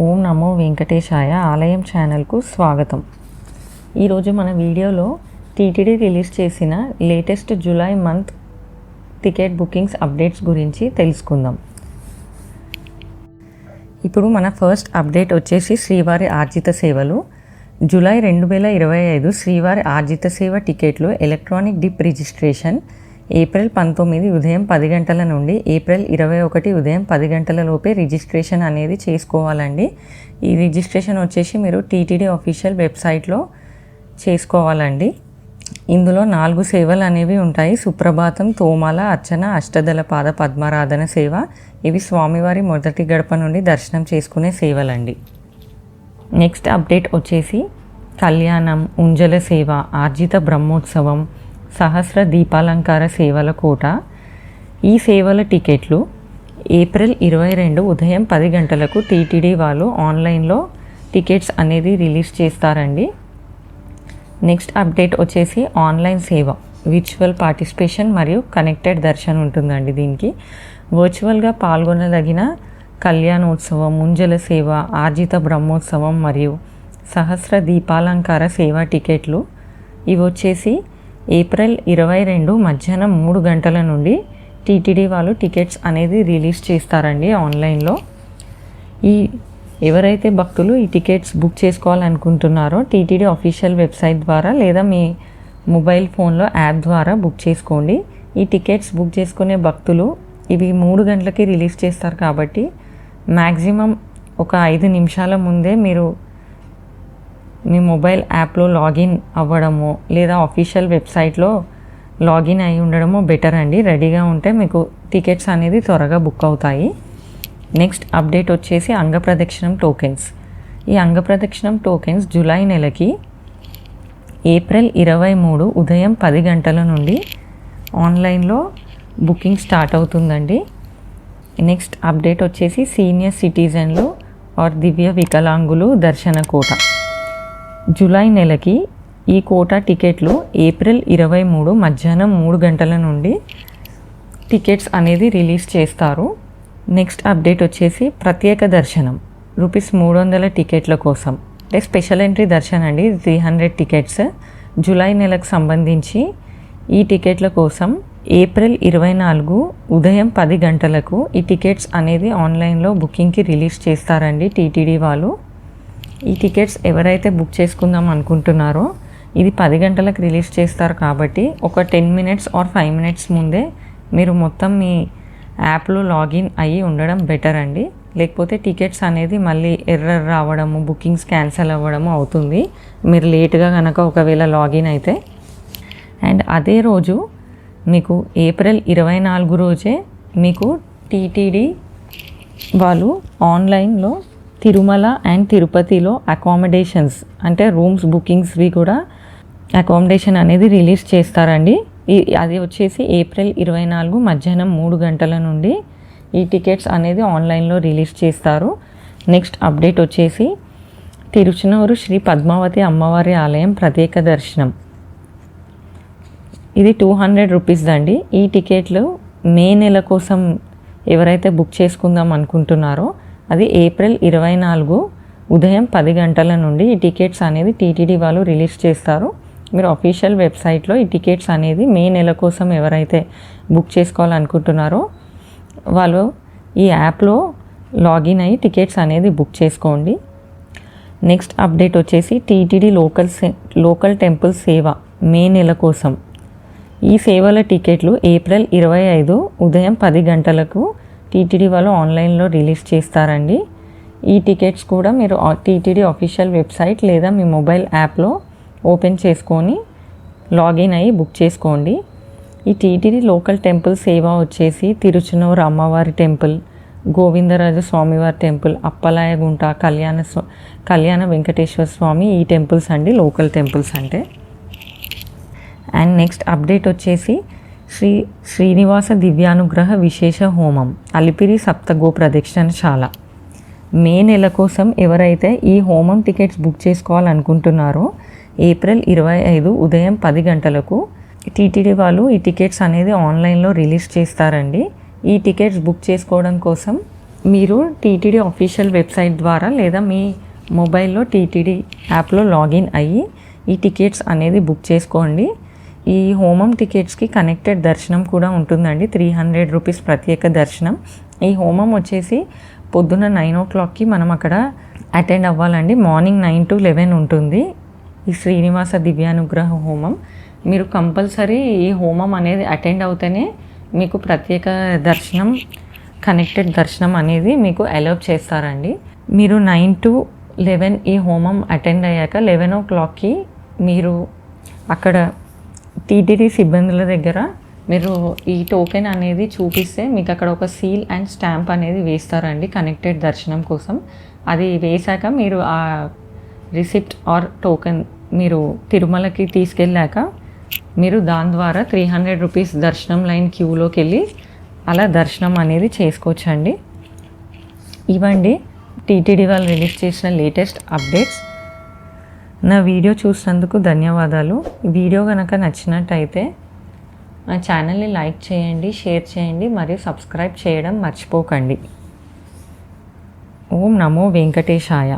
ఓం నమో వెంకటేశాయ ఆలయం ఛానల్కు స్వాగతం. ఈరోజు మన వీడియోలో టీటీడీ రిలీజ్ చేసిన latest July month ticket bookings updates గురించి తెలుసుకుందాం. ఇప్పుడు మన ఫస్ట్ అప్డేట్ వచ్చేసి శ్రీవారి ఆర్జిత సేవలు. జూలై 2025 శ్రీవారి ఆర్జిత సేవ టికెట్లు ఎలక్ట్రానిక్ డిప్ రిజిస్ట్రేషన్ ఏప్రిల్ 19 ఉదయం 10 గంటల నుండి ఏప్రిల్ 21 ఉదయం 10 గంటల లోపే రిజిస్ట్రేషన్ అనేది చేసుకోవాలండి. ఈ రిజిస్ట్రేషన్ వచ్చేసి మీరు టీటీడీ అఫీషియల్ వెబ్సైట్లో చేసుకోవాలండి. ఇందులో 4 సేవలు అనేవి ఉంటాయి. సుప్రభాతం, తోమాల, అర్చన, అష్టదళ పాద పద్మారాధన సేవ. ఇవి స్వామివారి మొదటి గడప నుండి దర్శనం చేసుకునే సేవలండి. నెక్స్ట్ అప్డేట్ వచ్చేసి కళ్యాణం, ఉంజల సేవ, ఆర్జిత బ్రహ్మోత్సవం, సహస్ర దీపాలంకార సేవల కోట. ఈ సేవల టికెట్లు ఏప్రిల్ 22 ఉదయం 10 గంటలకు టీటీడీ వాళ్ళు ఆన్లైన్లో టికెట్స్ అనేది రిలీజ్ చేస్తారండి. నెక్స్ట్ అప్డేట్ వచ్చేసి ఆన్లైన్ సేవ, విర్చువల్ పార్టిసిపేషన్ మరియు కనెక్టెడ్ దర్శనం ఉంటుందండి. దీనికి వర్చువల్గా పాల్గొనదగిన కళ్యాణోత్సవం, ముంజల సేవ, ఆర్జిత బ్రహ్మోత్సవం మరియు సహస్ర దీపాలంకార సేవ టికెట్లు ఇవి వచ్చేసి ఏప్రిల్ 22 మధ్యాహ్నం 3 గంటల నుండి టీటీడీ వాళ్ళు టికెట్స్ అనేది రిలీజ్ చేస్తారండి ఆన్లైన్లో. ఎవరైతే భక్తులు ఈ టికెట్స్ బుక్ చేసుకోవాలనుకుంటున్నారో టీటీడీ అఫీషియల్ వెబ్సైట్ ద్వారా లేదా మీ మొబైల్ ఫోన్లో యాప్ ద్వారా బుక్ చేసుకోండి. ఈ టికెట్స్ బుక్ చేసుకునే భక్తులు ఇవి 3 గంటలకి రిలీజ్ చేస్తారు కాబట్టి మ్యాక్సిమం ఒక 5 నిమిషాల ముందే మీరు మీ మొబైల్ యాప్లో లాగిన్ అవ్వడము లేదా అఫీషియల్ వెబ్సైట్లో లాగిన్ అయి ఉండడము బెటర్ అండి. రెడీగా ఉంటే మీకు టికెట్స్ అనేది త్వరగా బుక్ అవుతాయి. నెక్స్ట్ అప్డేట్ వచ్చేసి అంగప్రదక్షిణం టోకెన్స్. ఈ అంగప్రదక్షిణం టోకెన్స్ జూలై నెలకి ఏప్రిల్ 23 ఉదయం 10 గంటల నుండి ఆన్లైన్లో బుకింగ్ స్టార్ట్ అవుతుందండి. నెక్స్ట్ అప్డేట్ వచ్చేసి సీనియర్ సిటిజన్లు ఆర్ దివ్య వికలాంగులు దర్శన కోట. జూలై నెలకి ఈ కోటా టికెట్లు ఏప్రిల్ 23 మధ్యాహ్నం 3 గంటల నుండి టికెట్స్ అనేది రిలీజ్ చేస్తారు. నెక్స్ట్ అప్డేట్ వచ్చేసి ప్రత్యేక దర్శనం ₹300 టికెట్ల కోసం అంటే స్పెషల్ ఎంట్రీ దర్శనం అండి. 300 టికెట్స్ జూలై నెలకు సంబంధించి ఈ టికెట్ల కోసం ఏప్రిల్ 24 ఉదయం 10 గంటలకు ఈ టికెట్స్ అనేది ఆన్లైన్లో బుకింగ్కి రిలీజ్ చేస్తారండి టీటీడీ వాళ్ళు. ఈ టికెట్స్ ఎవరైతే బుక్ చేసుకుందాం అనుకుంటున్నారో ఇది 10 గంటలకు రిలీజ్ చేస్తారు కాబట్టి ఒక 10 మినిట్స్ ఆర్ 5 మినిట్స్ ముందే మీరు మొత్తం మీ యాప్లో లాగిన్ అయ్యి ఉండడం బెటర్ అండి. లేకపోతే టికెట్స్ అనేది మళ్ళీ ఎర్రర్ రావడము, బుకింగ్స్ క్యాన్సిల్ అవ్వడము అవుతుంది మీరు లేట్గా కనుక ఒకవేళ లాగిన్ అయితే. అండ్ అదే రోజు మీకు ఏప్రిల్ 24 రోజే మీకు టీటీడీ వాళ్ళు ఆన్లైన్లో తిరుమల అండ్ తిరుపతిలో అకామిడేషన్స్ అంటే రూమ్స్ బుకింగ్స్వి కూడా అకామిడేషన్ అనేది రిలీజ్ చేస్తారండి. అది వచ్చేసి ఏప్రిల్ 24 మధ్యాహ్నం 3 గంటల నుండి ఈ టికెట్స్ అనేది ఆన్లైన్లో రిలీజ్ చేస్తారు. నెక్స్ట్ అప్డేట్ వచ్చేసి తిరుచునూరు శ్రీ పద్మావతి అమ్మవారి ఆలయం ప్రత్యేక దర్శనం. ఇది ₹200 అండి. ఈ టికెట్లు మే నెల కోసం ఎవరైతే బుక్ చేసుకుందాం అనుకుంటున్నారో అది ఏప్రిల్ 24 ఉదయం 10 గంటల నుండి ఈ టికెట్స్ అనేది టీటీడీ వాళ్ళు రిలీజ్ చేస్తారు. మీరు అఫీషియల్ వెబ్సైట్లో ఈ టికెట్స్ అనేది మే నెల కోసం ఎవరైతే బుక్ చేసుకోవాలనుకుంటున్నారో వాళ్ళు ఈ యాప్లో లాగిన్ అయ్యి టికెట్స్ అనేది బుక్ చేసుకోండి. నెక్స్ట్ అప్డేట్ వచ్చేసి టీటీడీ లోకల్ టెంపుల్ సేవ మే నెల కోసం. ఈ సేవల టికెట్లు ఏప్రిల్ 25 ఉదయం 10 గంటలకు టీటీడీ వాళ్ళు ఆన్లైన్లో రిలీజ్ చేస్తారండి. ఈ టికెట్స్ కూడా మీరు టీటీడీ అఫీషియల్ వెబ్సైట్ లేదా మీ మొబైల్ యాప్లో ఓపెన్ చేసుకొని లాగిన్ అయ్యి బుక్ చేసుకోండి. ఈ టీటీడీ లోకల్ టెంపుల్ సేవ వచ్చేసి తిరుచునూరు అమ్మవారి టెంపుల్, గోవిందరాజు స్వామివారి టెంపుల్, అప్పలాయగుంట, కళ్యాణ వెంకటేశ్వర స్వామి ఈ టెంపుల్స్ అండి లోకల్ టెంపుల్స్ అంటే. అండ్ నెక్స్ట్ అప్డేట్ వచ్చేసి శ్రీనివాస దివ్యానుగ్రహ విశేష హోమం అలిపిరి సప్తగో ప్రదక్షిణశాల. మే నెల కోసం ఎవరైతే ఈ హోమం టికెట్స్ బుక్ చేసుకోవాలనుకుంటున్నారో ఏప్రిల్ 25 ఉదయం 10 గంటలకు టీటీడీ వాళ్ళు ఈ టికెట్స్ అనేది ఆన్లైన్లో రిలీజ్ చేస్తారండి. ఈ టికెట్స్ బుక్ చేసుకోవడం కోసం మీరు టీటీడీ అఫీషియల్ వెబ్సైట్ ద్వారా లేదా మీ మొబైల్లో టీటీడీ యాప్లో లాగిన్ అయ్యి ఈ టికెట్స్ అనేది బుక్ చేసుకోండి. ఈ హోమం టికెట్స్కి కనెక్టెడ్ దర్శనం కూడా ఉంటుందండి. 300 రూపీస్ ప్రత్యేక దర్శనం. ఈ హోమం వచ్చేసి పొద్దున్న 9 o'clockకి మనం అక్కడ అటెండ్ అవ్వాలండి. మార్నింగ్ 9 to 11 ఉంటుంది ఈ శ్రీనివాస దివ్యానుగ్రహ హోమం. మీరు కంపల్సరీ ఈ హోమం అనేది అటెండ్ అవుతేనే మీకు ప్రత్యేక దర్శనం, కనెక్టెడ్ దర్శనం అనేది మీకు అలౌ చేస్తారండి. మీరు 9 to 11 ఈ హోమం అటెండ్ అయ్యాక 11 o'clockకి మీరు అక్కడ టీటీడీ సిబ్బందుల దగ్గర మీరు ఈ టోకెన్ అనేది చూపిస్తే మీకు అక్కడ ఒక సీల్ అండ్ స్టాంప్ అనేది వేస్తారండి కనెక్టెడ్ దర్శనం కోసం. అది వేశాక మీరు ఆ రిసిప్ట్ ఆర్ టోకెన్ మీరు తిరుమలకి తీసుకెళ్ళాక మీరు దాని ద్వారా 300 రూపీస్ దర్శనం లైన్ క్యూలోకి వెళ్ళి అలా దర్శనం అనేది చేసుకోవచ్చండి. ఇవ్వండి టీటీడీ వాళ్ళు రిలీజ్ చేసిన లేటెస్ట్ అప్డేట్స్. నా వీడియో చూసినందుకు ధన్యవాదాలు. ఈ వీడియో కనుక నచ్చినట్టయితే నా ఛానల్ని లైక్ చేయండి, షేర్ చేయండి మరియు సబ్స్క్రైబ్ చేయడం మర్చిపోకండి. ఓం నమో వెంకటేశాయ.